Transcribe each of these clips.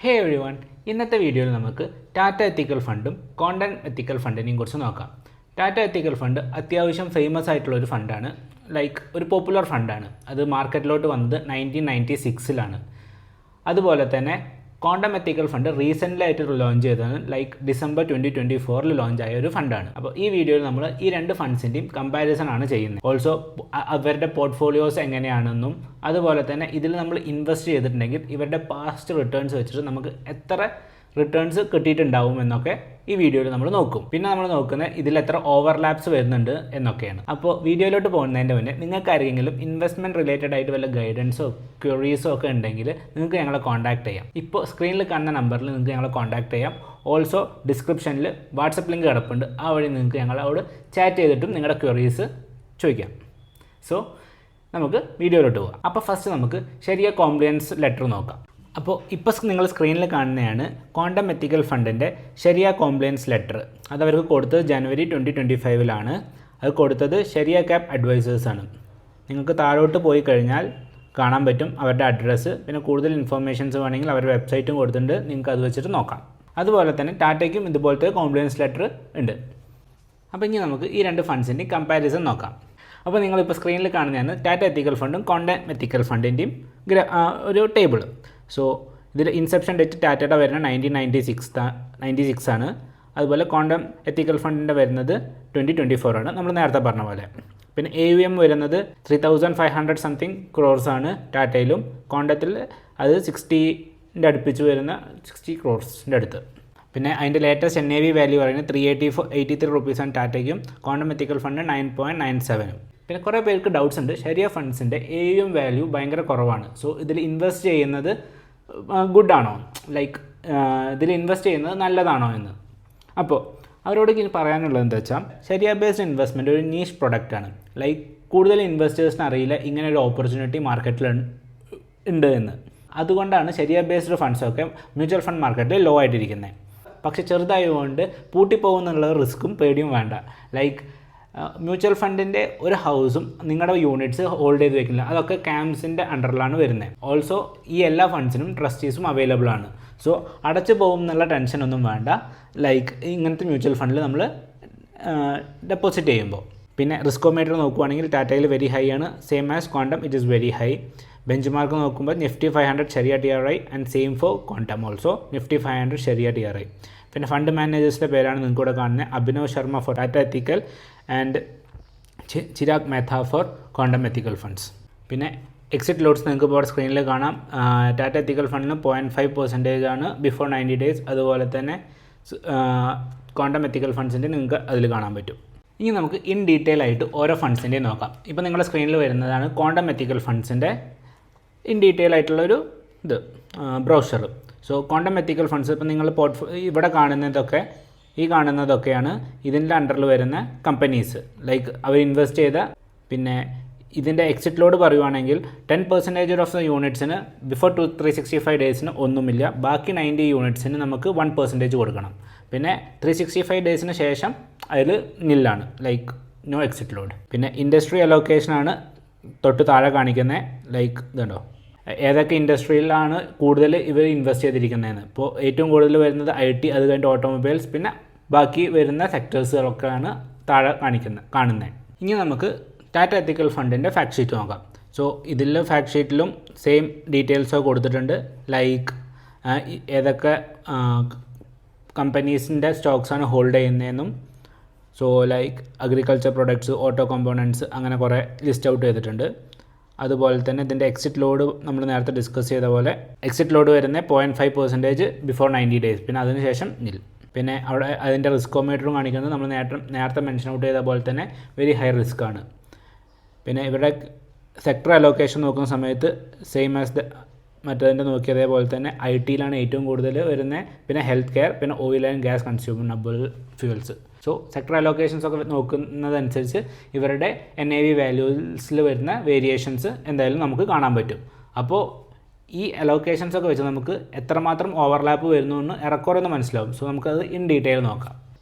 ഹേ every one, ഇന്നത്തെ വീഡിയോയിൽ നമുക്ക് ടാറ്റ എത്തിക്കൽ ഫണ്ടും കോണ്ടന്റ് എത്തിക്കൽ ഫണ്ടിനെയും കുറിച്ച് നോക്കാം. ടാറ്റ എത്തിക്കൽ ഫണ്ട് അത്യാവശ്യം ഫേമസ് ആയിട്ടുള്ള ഒരു ഫണ്ടാണ്, ലൈക്ക് ഒരു പോപ്പുലർ ഫണ്ടാണ്. അത് മാർക്കറ്റിലോട്ട് വന്നത് 1996 അതുപോലെ തന്നെ കോണ്ടം എത്തിക്കൽ ഫണ്ട് റീസെൻ്റ്ലി ആയിട്ട് ലോഞ്ച് ചെയ്തതാണ്, ലൈക്ക് ഡിസംബർ 2024 ലോഞ്ച് ആയ ഒരു ഫണ്ടാണ്. അപ്പോൾ ഈ വീഡിയോയിൽ നമ്മൾ ഈ രണ്ട് ഫണ്ട്സിൻ്റെയും കമ്പാരിസൺ ആണ് ചെയ്യുന്നത്. ഓൾസോ അവരുടെ പോർട്ട്ഫോളിയോസ് എങ്ങനെയാണെന്നും അതുപോലെ തന്നെ ഇതിൽ നമ്മൾ ഇൻവെസ്റ്റ് ചെയ്തിട്ടുണ്ടെങ്കിൽ ഇവരുടെ പാസ്റ്റ് റിട്ടേൺസ് വെച്ചിട്ട് നമുക്ക് എത്ര റിട്ടേൺസ് കിട്ടിയിട്ടുണ്ടാവും എന്നൊക്കെ ഈ വീഡിയോയിൽ നമ്മൾ നോക്കും. പിന്നെ നമ്മൾ നോക്കുന്നത് ഇതിൽ എത്ര ഓവർലാപ്സ് വരുന്നുണ്ട് എന്നൊക്കെയാണ്. അപ്പോൾ വീഡിയോയിലോട്ട് പോകുന്നതിൻ്റെ മുന്നേ നിങ്ങൾക്ക് ആരെങ്കിലും ഇൻവെസ്റ്റ്മെൻറ്റ് റിലേറ്റഡ് ആയിട്ട് വല്ല ഗൈഡൻസോ ക്വറീസോ ഒക്കെ ഉണ്ടെങ്കിൽ നിങ്ങൾക്ക് ഞങ്ങളെ കോൺടാക്ട് ചെയ്യാം. ഇപ്പോൾ സ്ക്രീനിൽ കാണുന്ന നമ്പറിൽ നിങ്ങൾക്ക് ഞങ്ങളെ കോൺടാക്ട് ചെയ്യാം. ഓൾസോ ഡിസ്ക്രിപ്ഷനിൽ വാട്സപ്പ് ലിങ്ക് കിടപ്പുണ്ട്, ആ വഴി നിങ്ങൾക്ക് ഞങ്ങളോട് ചാറ്റ് ചെയ്തിട്ടും നിങ്ങളുടെ ക്വറീസ് ചോദിക്കാം. സോ നമുക്ക് വീഡിയോയിലോട്ട് പോകാം. അപ്പോൾ ഫസ്റ്റ് നമുക്ക് ശരിയ കോംപ്ലിയൻസ് ലെറ്റർ നോക്കാം. അപ്പോൾ ഇപ്പോൾ നിങ്ങൾ സ്ക്രീനിൽ കാണുന്നതാണ് കോണ്ടം എത്തിക്കൽ ഫണ്ടിൻ്റെ ശരിയ കോംപ്ലിയൻസ് ലെറ്റർ. അത് അവർക്ക് കൊടുത്തത് ജനുവരി 2025 അത് കൊടുത്തത് ശരിയ ക്യാപ് അഡ്വൈസേഴ്സാണ്. നിങ്ങൾക്ക് താഴോട്ട് പോയി കഴിഞ്ഞാൽ കാണാൻ പറ്റും അവരുടെ അഡ്രസ്സ്. പിന്നെ കൂടുതൽ ഇൻഫർമേഷൻസ് വേണമെങ്കിൽ അവരുടെ വെബ്സൈറ്റും കൊടുത്തിട്ടുണ്ട്, നിങ്ങൾക്ക് അത് വെച്ചിട്ട് നോക്കാം. അതുപോലെ തന്നെ ടാറ്റയ്ക്കും ഇതുപോലത്തെ കോംപ്ലിയൻസ് ലെറ്റർ ഉണ്ട്. അപ്പോൾ ഇനി നമുക്ക് ഈ രണ്ട് ഫണ്ട്സിൻ്റെ കമ്പാരിസൺ നോക്കാം. അപ്പോൾ നിങ്ങളിപ്പോൾ സ്ക്രീനിൽ കാണുന്നതാണ് ടാറ്റ എത്തിക്കൽ ഫണ്ടും കോണ്ടം എത്തിക്കൽ ഫണ്ടിൻ്റെയും ഒരു ടേബിൾ. സോ ഇതിൽ ഇൻസെപ്ഷൻ ഡേറ്റ് ടാറ്റയുടെ വരുന്നത് 1996 ആണ്. അതുപോലെ കോണ്ടം എത്തിക്കൽ ഫണ്ടിൻ്റെ വരുന്നത് 2024 നമ്മൾ നേരത്തെ പറഞ്ഞ പോലെ. പിന്നെ AUM വരുന്നത് 3500 സംതിങ് ക്രോർസ് ആണ് ടാറ്റയിലും. കോണ്ടത്തിൽ അത് 60 അടുപ്പിച്ച് വരുന്ന 60 ക്രോർസിൻ്റെ അടുത്ത്. പിന്നെ അതിൻ്റെ ലേറ്റസ്റ്റ് NAV വാല്യൂ പറയുന്നത് 383 റുപ്പീസാണ് ടാറ്റയ്ക്കും. കോണ്ടം എത്തിക്കൽ ഫണ്ട് 9.97. പിന്നെ കുറേ പേർക്ക് ഡൗട്ട്സ് ഉണ്ട്, ശരിയ ഫണ്ട്സിൻ്റെ AUM വാല്യൂ ഭയങ്കര കുറവാണ്. സോ ഇതിൽ ഇൻവെസ്റ്റ് ചെയ്യുന്നത് ഗുഡാണോ, ലൈക്ക് ഇതിൽ ഇൻവെസ്റ്റ് ചെയ്യുന്നത് നല്ലതാണോ എന്ന്. അപ്പോൾ അവരോട് ഇനി പറയാനുള്ളത് എന്താ വെച്ചാൽ, ശരിയ ബേസ്ഡ് ഇൻവെസ്റ്റ്മെൻറ്റ് ഒരു നീഷ് പ്രൊഡക്റ്റാണ്. ലൈക്ക് കൂടുതൽ ഇൻവെസ്റ്റേഴ്സിന് അറിയില്ല ഇങ്ങനെ ഒരു ഓപ്പർച്യൂണിറ്റി മാർക്കറ്റിൽ ഉണ്ട് എന്ന്. അതുകൊണ്ടാണ് ശരിയ ബേസ്ഡ് ഫണ്ട്സൊക്കെ മ്യൂച്വൽ ഫണ്ട് മാർക്കറ്റിൽ ലോ ആയിട്ടിരിക്കുന്നത്. പക്ഷേ ചെറുതായതുകൊണ്ട് പൂട്ടിപ്പോകുന്നുള്ള റിസ്ക്കും പേടിയും വേണ്ട. ലൈക്ക് മ്യൂച്വൽ ഫണ്ടിൻ്റെ ഒരു ഹൗസും നിങ്ങളുടെ യൂണിറ്റ്സ് ഹോൾഡ് ചെയ്ത് വെക്കില്ല, അതൊക്കെ ക്യാമ്പ്സിൻ്റെ അണ്ടറിലാണ് വരുന്നത്. ഓൾസോ ഈ എല്ലാ ഫണ്ട്സിനും ട്രസ്റ്റീസും അവൈലബിൾ ആണ്. സോ അടച്ചു പോകും എന്നുള്ള ടെൻഷനൊന്നും വേണ്ട, ലൈക്ക് ഇങ്ങനത്തെ മ്യൂച്വൽ ഫണ്ടിൽ നമ്മൾ ഡെപ്പോസിറ്റ് ചെയ്യുമ്പോൾ. പിന്നെ റിസ്കോമീറ്റർ നോക്കുവാണെങ്കിൽ ടാറ്റയിൽ വെരി ഹൈ ആണ്, same as Quantum it is very high. Benchmark നോക്കുമ്പോൾ Nifty 500 ശരിയ TRI and same for Quantum also Nifty 500 ശരിയ TRI. പിന്നെ ഫണ്ട് മാനേജേഴ്സിൻ്റെ പേരാണ് നിങ്ങൾക്ക് ഇവിടെ കാണുന്നത്, Abhinav Sharma for Tata ethical and Chirag Mehta for Quantum ethical funds. പിന്നെ എക്സിറ്റ് ലോഡ്സ് നിങ്ങൾക്ക് ഇപ്പോൾ സ്ക്രീനിൽ കാണാം. ടാറ്റ എത്തിക്കൽ ഫണ്ടിന് 0.5% ആണ് ബിഫോർ 90 days. അതുപോലെ തന്നെ കോണ്ടം എത്തിക്കൽ ഫണ്ട്സിൻ്റെ നിങ്ങൾക്ക് അതിൽ കാണാൻ പറ്റും. ഇനി നമുക്ക് ഇൻ ഡീറ്റെയിൽ ആയിട്ട് ഓരോ ഫണ്ട്സിൻ്റെയും നോക്കാം. ഇപ്പോൾ നിങ്ങളുടെ സ്ക്രീനിൽ വരുന്നതാണ് കോണ്ടം എത്തിക്കൽ ഫണ്ട്സിൻ്റെ ഇൻ ഡീറ്റെയിൽ ആയിട്ടുള്ളൊരു brochure. So condom ethical funds ഇപ്പോൾ നിങ്ങൾ ഇവിടെ കാണുന്നതൊക്കെയാണ് ഇതിൻ്റെ അണ്ടറിൽ വരുന്ന കമ്പനീസ്, ലൈക്ക് അവർ ഇൻവെസ്റ്റ് ചെയ്ത. പിന്നെ ഇതിൻ്റെ എക്സിറ്റ് ലോഡ് പറയുവാണെങ്കിൽ 10% ഓഫ് ദ യൂണിറ്റ്സിന് ബിഫോർ 365 ഡേയ്സിന് ഒന്നുമില്ല, ബാക്കി 90 യൂണിറ്റ്സിന് നമുക്ക് 1% കൊടുക്കണം. പിന്നെ 365 ഡേയ്സിന് ശേഷം അതിൽ നില്ലാണ്, ലൈക്ക് നോ എക്സിറ്റ് ലോഡ്. പിന്നെ ഇൻഡസ്ട്രി അലോക്കേഷനാണ് തൊട്ട് താഴെ കാണിക്കുന്നത്, ലൈക്ക് ഇതുണ്ടോ ഏതൊക്കെ ഇൻഡസ്ട്രിയിലാണ് കൂടുതൽ ഇവർ ഇൻവെസ്റ്റ് ചെയ്തിരിക്കുന്നതെന്ന്. ഇപ്പോൾ ഏറ്റവും കൂടുതൽ വരുന്നത് IT, അത് കഴിഞ്ഞിട്ട് ഓട്ടോമൊബൈൽസ്, പിന്നെ ബാക്കി വരുന്ന സെക്ടേഴ്സുകളൊക്കെയാണ് താഴെ കാണുന്നത്. ഇനി നമുക്ക് ടാറ്റ എത്തിക്കൽ ഫണ്ടിൻ്റെ ഫാക്ട് ഷീറ്റ് നോക്കാം. സോ ഇതിൽ ഫാക്ട് ഷീറ്റിലും സെയിം ഡീറ്റെയിൽസൊക്കെ കൊടുത്തിട്ടുണ്ട്, ലൈക്ക് ഏതൊക്കെ കമ്പനീസിൻ്റെ സ്റ്റോക്സാണ് ഹോൾഡ് ചെയ്യുന്നതെന്നും. So like agriculture products, auto components, അങ്ങനെ കുറേ ലിസ്റ്റ് ഔട്ട് ചെയ്തിട്ടുണ്ട്. അതുപോലെ തന്നെ ഇതിൻ്റെ എക്സിറ്റ് ലോഡ് നമ്മൾ നേരത്തെ ഡിസ്കസ് ചെയ്ത പോലെ എക്സിറ്റ് ലോഡ് വരുന്നത് 0.5% ബിഫോർ 90 days, പിന്നെ അതിനുശേഷം നിൽ. പിന്നെ അവിടെ അതിൻ്റെ റിസ്കോമീറ്ററും കാണിക്കുന്നത് നമ്മൾ നേരത്തെ മെൻഷൻ ഔട്ട് ചെയ്ത പോലെ തന്നെ വെരി ഹൈ റിസ്ക് ആണ്. പിന്നെ ഇവിടെ സെക്ടർ അലോക്കേഷൻ നോക്കുന്ന സമയത്ത് സെയിം ആസ് മറ്റതിൻ്റെ നോക്കിയതേപോലെ തന്നെ IT-ലാണ് ഏറ്റവും കൂടുതൽ വരുന്നത്, പിന്നെ ഹെൽത്ത് കെയർ, പിന്നെ oil and gas consumable fuels. So sector allocations ഒക്കെ നോക്കുന്നതനുസരിച്ച് ഇവരുടെ NAV വാല്യൂസിൽ വരുന്ന വേരിയേഷൻസ് എന്തായാലും നമുക്ക് കാണാൻ പറ്റും. അപ്പോൾ ഈ അലോക്കേഷൻസ് ഒക്കെ വെച്ച് നമുക്ക് എത്രമാത്രം ഓവർലാപ്പ് വരുന്നു എന്ന് ഏറെക്കുറെ മനസ്സിലാവും. സോ നമുക്കത് ഇൻ ഡീറ്റെയിൽ നോക്കാം.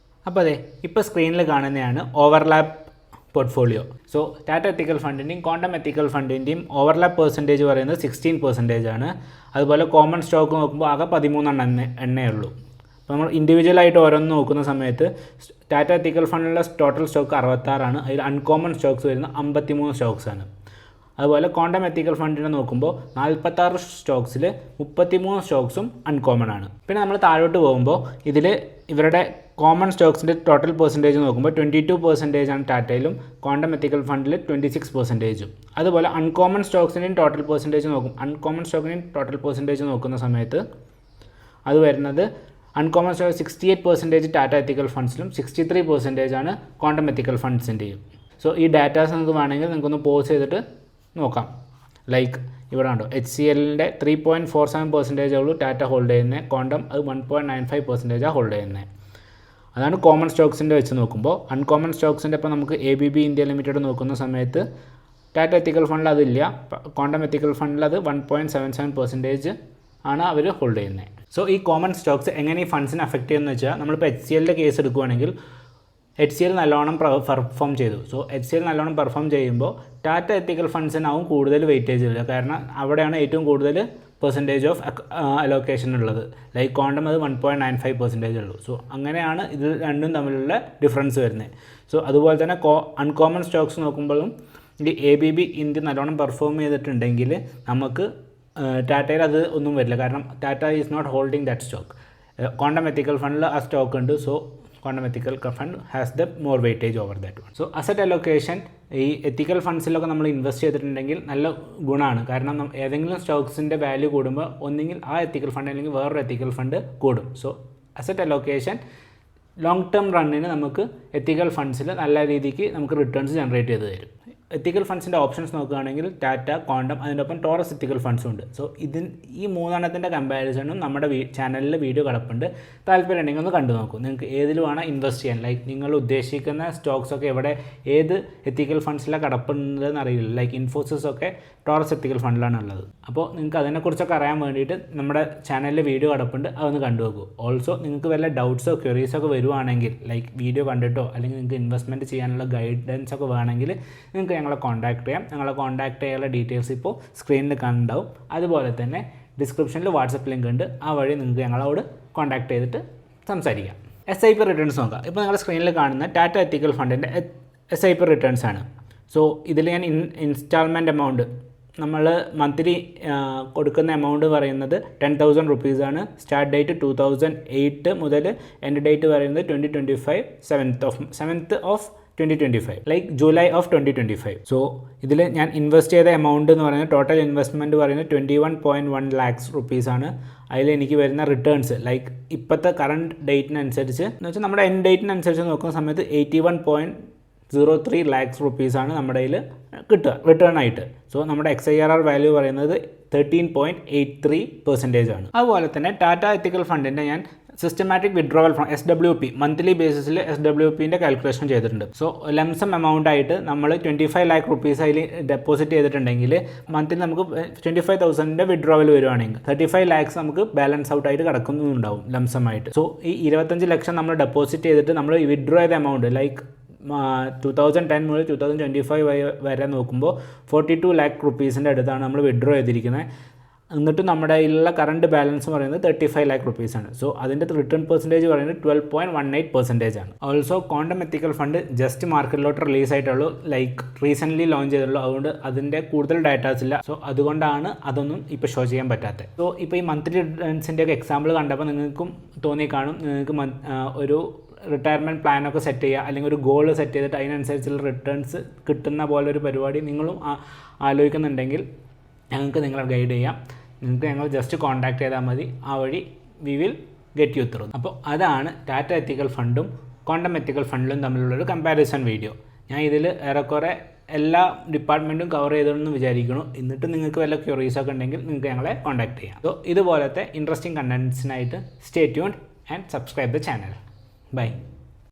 അപ്പോൾ അതെ, ഇപ്പോൾ സ്ക്രീനിൽ കാണുന്നതാണ് ഓവർലാപ്പ് പോർട്ട്ഫോളിയോ. സോ ടാറ്റ എത്തിക്കൽ ഫണ്ടിൻ്റെയും ക്വാണ്ടം എത്തിക്കൽ ഫണ്ടിൻ്റെയും ഓവർലാപ്പ് പെർസെൻറ്റേജ് പറയുന്നത് 16% ആണ്. അതുപോലെ കോമൺ സ്റ്റോക്ക് നോക്കുമ്പോൾ ആകെ 13 എണ്ണയേ ഉള്ളൂ. അപ്പോൾ നമ്മൾ ഇൻഡിവിജ്വലായിട്ട് ഓരോന്ന് നോക്കുന്ന സമയത്ത് ടാറ്റ എത്തിക്കൽ ഫണ്ടിലുള്ള ടോട്ടൽ സ്റ്റോക്ക് 66 അതിൽ അൺകോമൺ സ്റ്റോക്സ് വരുന്ന 53 സ്റ്റോക്സാണ്. അതുപോലെ ക്വാണ്ടം എത്തിക്കൽ ഫണ്ടിനെ നോക്കുമ്പോൾ 46 സ്റ്റോക്സിൽ 33 സ്റ്റോക്സും അൺകോമൺ ആണ്. പിന്നെ നമ്മൾ താഴോട്ട് പോകുമ്പോൾ ഇതിൽ ഇവരുടെ കോമൺ സ്റ്റോക്സിൻ്റെ ടോട്ടൽ പെർസെൻറ്റേജ് നോക്കുമ്പോൾ 22% ആണ് ടാറ്റയിലും ക്വാണ്ടം എത്തിക്കൽ ഫണ്ടിൽ 26%. അതുപോലെ അൺകോമൺ സ്റ്റോക്സിൻ്റെയും ടോട്ടൽ പെർസെൻറ്റേജ് നോക്കുന്ന സമയത്ത് അത് വരുന്നത് അൺകോമൺ സ്റ്റോക്ക് 68% ടാറ്റ എത്തിക്കൽ ഫണ്ട്സിലും 63% ആണ് ക്വാണ്ടം എത്തിക്കൽ ഫണ്ട്സിൻ്റെയും. സോ ഈ ഡാറ്റാസ് നിങ്ങൾക്ക് വേണമെങ്കിൽ നിങ്ങൾക്കൊന്ന് പോസ് ചെയ്തിട്ട് നോക്കാം. ലൈക്ക് ഇവിടെ ഉണ്ടോ HCLൻ്റെ 3.47% ഉള്ളൂ ടാറ്റ ഹോൾഡ് ചെയ്യുന്നത്, ക്വാണ്ടം അത് 1.95% ഹോൾഡ് ചെയ്യുന്നത്. അതാണ് കോമൺ സ്റ്റോക്സിൻ്റെ വെച്ച് നോക്കുമ്പോൾ. അൺകോമൺ സ്റ്റോക്സിൻ്റെ ഇപ്പോൾ നമുക്ക് ABB ഇന്ത്യ ലിമിറ്റഡ് നോക്കുന്ന സമയത്ത് ടാറ്റ എത്തിക്കൽ ഫണ്ടിൽ അതില്ല, ക്വാണ്ടം എത്തിക്കൽ ഫണ്ടിൽ അത് 1.77% ആണ് അവർ ഹോൾഡ് ചെയ്യുന്നത്. സോ ഈ കോമൺ സ്റ്റോക്സ് എങ്ങനെ ഈ ഫണ്ട്സിനെ അഫക്റ്റ് ചെയ്യുമെന്ന് വെച്ചാൽ നമ്മളിപ്പോൾ HCLൻ്റെ കേസ് എടുക്കുകയാണെങ്കിൽ HCL നല്ലോണം പെർഫോം ചെയ്തു. സോ HCL നല്ലോണം പെർഫോം ചെയ്യുമ്പോൾ ടാറ്റ എത്തിക്കൽ ഫണ്ട്സിനാവും കൂടുതൽ വെയിറ്റേജ് ഇല്ല, കാരണം അവിടെയാണ് ഏറ്റവും കൂടുതൽ പെർസെൻറ്റേജ് ഓഫ് അലോക്കേഷൻ ഉള്ളത്. ലൈക്ക് ക്വാണ്ടം അത് 1.95% ഉള്ളൂ. സോ അങ്ങനെയാണ് ഇത് രണ്ടും തമ്മിലുള്ള ഡിഫറൻസ് വരുന്നത്. സോ അതുപോലെ തന്നെ അൺകോമൺ സ്റ്റോക്സ് നോക്കുമ്പോഴും ഈ ABB ഇന്ത്യ നല്ലോണം പെർഫോം ചെയ്തിട്ടുണ്ടെങ്കിൽ നമുക്ക് ടാറ്റയിൽ അത് ഒന്നും വരില്ല, കാരണം Tata is not holding that stock. Quantum ethical ഫണ്ടിൽ ആ സ്റ്റോക്ക് ഉണ്ട്. So quantum ethical fund has the more weightage over that one. So asset allocation ഈ എത്തിക്കൽ ഫണ്ട്സിലൊക്കെ നമ്മൾ ഇൻവെസ്റ്റ് ചെയ്തിട്ടുണ്ടെങ്കിൽ നല്ല ഗുണമാണ്, കാരണം ഏതെങ്കിലും സ്റ്റോക്സിൻ്റെ വാല്യൂ കൂടുമ്പോൾ ഒന്നെങ്കിൽ ആ എത്തിക്കൽ ഫണ്ട് അല്ലെങ്കിൽ വേറൊരു എത്തിക്കൽ ഫണ്ട് കൂടും. So asset allocation long term റണ്ണിന് നമുക്ക് എത്തിക്കൽ ഫണ്ട്സിൽ നല്ല രീതിക്ക് നമുക്ക് റിട്ടേൺസ് ജനറേറ്റ് ചെയ്ത് തരും. എത്തിക്കൽ ഫണ്ട്സിൻ്റെ ഓപ്ഷൻസ് നോക്കുകയാണെങ്കിൽ ടാറ്റ, ക്വാണ്ടം, അതിൻ്റെ ഒപ്പം ടോറസ് എത്തിക്കൽ ഫണ്ട്സും ഉണ്ട്. സോ ഈ മൂന്നെണ്ണത്തിൻ്റെ കമ്പാരിസണും നമ്മുടെ ചാനലിൽ വീഡിയോ കിടപ്പുണ്ട്. താല്പര്യം ഉണ്ടെങ്കിൽ ഒന്ന് കണ്ടു നോക്കൂ. നിങ്ങൾക്ക് ഏതിൽ വേണം ഇൻവെസ്റ്റ് ചെയ്യാൻ, ലൈക്ക് നിങ്ങൾ ഉദ്ദേശിക്കുന്ന സ്റ്റോക്സൊക്കെ എവിടെ ഏത് എത്തിക്കൽ ഫണ്ട്സിലാണ് കിടപ്പുന്നതെന്ന് അറിയില്ല. ലൈക്ക് ഇൻഫോസിസ് ഒക്കെ ടോറസ് എത്തിക്കൽ ഫണ്ടിലാണ് ഉള്ളത്. അപ്പോൾ നിങ്ങൾക്ക് അതിനെക്കുറിച്ചൊക്കെ അറിയാൻ വേണ്ടിയിട്ട് നമ്മുടെ ചാനലിൽ വീഡിയോ കിടപ്പുണ്ട്, അതൊന്ന് കണ്ടു നോക്കൂ. ഓൾസോ നിങ്ങൾക്ക് വല്ല ഡൗട്ട്സോ ക്വയറീസൊക്കെ വരുവാണെങ്കിൽ, ലൈക്ക് വീഡിയോ കണ്ടിട്ടോ അല്ലെങ്കിൽ നിങ്ങൾക്ക് ഇൻവെസ്റ്റ്മെൻറ്റ് ചെയ്യാനുള്ള ഗൈഡൻസ് ഒക്കെ വേണമെങ്കിൽ നിങ്ങൾക്ക് ഞങ്ങളെ കോൺടാക്ട് ചെയ്യാം. ഞങ്ങളെ കോൺടാക്ട് ചെയ്യാനുള്ള ഡീറ്റെയിൽസ് ഇപ്പോൾ സ്ക്രീനിൽ കണ്ടാവും. അതുപോലെ തന്നെ ഡിസ്ക്രിപ്ഷനിൽ വാട്സപ്പ് ലിങ്ക് ഉണ്ട്, ആ വഴി നിങ്ങൾക്ക് ഞങ്ങളോട് കോൺടാക്ട് ചെയ്തിട്ട് സംസാരിക്കാം. SIP റിട്ടേൺസ് നോക്കാം. ഇപ്പോൾ നിങ്ങൾ സ്ക്രീനിൽ കാണുന്ന ടാറ്റ എത്തിക്കൽ ഫണ്ടിൻ്റെ SIP റിട്ടേൺസ് ആണ്. സോ ഇതിൽ ഞാൻ ഇൻസ്റ്റാൾമെൻറ്റ് എമൗണ്ട് നമ്മൾ മന്ത്ലി കൊടുക്കുന്ന എമൗണ്ട് പറയുന്നത് 10,000 റുപ്പീസാണ്. സ്റ്റാർട്ട് ഡേറ്റ് 2008 മുതൽ എൻഡ് ഡേറ്റ് പറയുന്നത് 2025 7th of 2025, like July of 2025. So ഇതിൽ ഞാൻ ഇൻവെസ്റ്റ് ചെയ്ത എമൗണ്ട് എന്ന് പറയുന്നത് ടോട്ടൽ ഇൻവെസ്റ്റ്മെൻറ്റ് പറയുന്നത് 21.1 lakhs റുപ്പീസാണ്. അതിൽ എനിക്ക് വരുന്ന റിട്ടേൺസ് ലൈക്ക് ഇപ്പോഴത്തെ കറണ്ട് ഡേറ്റിനനുസരിച്ച് എന്ന് വെച്ചാൽ നമ്മുടെ എൻഡ് ഡേറ്റിനനുസരിച്ച് നോക്കുന്ന സമയത്ത് 81.03 lakhs റുപ്പീസാണ് നമ്മുടെ കയ്യിൽ കിട്ടുക റിട്ടേൺ ആയിട്ട്. സോ നമ്മുടെ XIRR വാല്യൂ പറയുന്നത് 13.83% ആണ്. അതുപോലെ തന്നെ ടാറ്റ എത്തിക്കൽ ഫണ്ടിൻ്റെ ഞാൻ systematic withdrawal from SWP monthly ബേസിസിൽ SWPൻ്റെ കാൽക്കുലേഷൻ ചെയ്തിട്ടുണ്ട്. സോ ലംസം എമൗണ്ട് ആയിട്ട് നമ്മൾ 25 lakh റുപ്പീസ് അതിൽ ഡെപ്പോസിറ്റ് ചെയ്തിട്ടുണ്ടെങ്കിൽ മന്ത്ലി നമുക്ക് 25,000 വിഡ്രോവൽ വരുവാണെങ്കിൽ 35 lakhs നമുക്ക് ബാലൻസ് ഔട്ട് ആയിട്ട് കിടക്കുന്നുണ്ടാവും ലംസമായിട്ട്. സോ ഈ 25 ലക്ഷം നമ്മൾ ഡെപ്പോസിറ്റ് ചെയ്തിട്ട് നമ്മൾ വിഡ്രോ ചെയ്ത എമൗണ്ട് ലൈക്ക് 2010 മുതൽ 2025 വരെ നോക്കുമ്പോൾ 42 lakh റുപ്പീസിൻ്റെ അടുത്താണ് നമ്മൾ വിഡ്രോ ചെയ്തിരിക്കുന്നത്. എന്നിട്ട് നമ്മുടെ കയ്യിലുള്ള കറണ്ട് ബാലൻസ് പറയുന്നത് 35 lakh റുപ്പീസാണ്. സോ അതിൻ്റെ റിട്ടേൺ പെർസെൻറ്റേജ് പറയുന്നത് 12.18% ആണ്. Also quantum ethical fund just മാർക്കറ്റിലോട്ട് release ആയിട്ടുള്ളൂ, ലൈക്ക് റീസെൻ്റ്ലി ലോഞ്ച് ചെയ്തിട്ടുള്ളൂ. അതുകൊണ്ട് അതിൻ്റെ കൂടുതൽ ഡാറ്റാസ് ഇല്ല. സോ അതുകൊണ്ടാണ് അതൊന്നും ഇപ്പോൾ ഷോ ചെയ്യാൻ പറ്റാത്തത്. സോ ഇപ്പോൾ ഈ മന്ത്ലി റിട്ടേൺസിൻ്റെ ഒക്കെ എക്സാമ്പിൾ കണ്ടപ്പോൾ നിങ്ങൾക്കും തോന്നി കാണും, നിങ്ങൾക്ക് ഒരു റിട്ടയർമെൻറ്റ് പ്ലാനൊക്കെ സെറ്റ് ചെയ്യുക അല്ലെങ്കിൽ ഒരു ഗോൾ സെറ്റ് ചെയ്തിട്ട് അതിനനുസരിച്ചുള്ള റിട്ടേൺസ് കിട്ടുന്ന പോലെ ഒരു പരിപാടി നിങ്ങളും ആലോചിക്കുന്നുണ്ടെങ്കിൽ ഞങ്ങൾക്ക് നിങ്ങളെ ഗൈഡ് ചെയ്യാം. നിങ്ങൾക്ക് ഞങ്ങൾ ജസ്റ്റ് കോൺടാക്ട് ചെയ്താൽ മതി, ആ വഴി we will get you through. അപ്പോൾ അതാണ് ടാറ്റ എത്തിക്കൽ ഫണ്ടും ക്വാണ്ടം എത്തിക്കൽ ഫണ്ടിലും തമ്മിലുള്ളൊരു കമ്പാരിസൺ വീഡിയോ. ഞാൻ ഇതിൽ ഏറെക്കുറെ എല്ലാ ഡിപ്പാർട്ട്മെൻറ്റും കവർ ചെയ്തതെന്ന് വിചാരിക്കുന്നു. എന്നിട്ട് നിങ്ങൾക്ക് വല്ല ക്യൂറീസൊക്കെ ഉണ്ടെങ്കിൽ നിങ്ങൾക്ക് ഞങ്ങളെ കോൺടാക്ട് ചെയ്യാം. സോ ഇതുപോലത്തെ ഇൻട്രസ്റ്റിംഗ് കണ്ടൻസിനായിട്ട് stay tuned and subscribe the channel. Bye.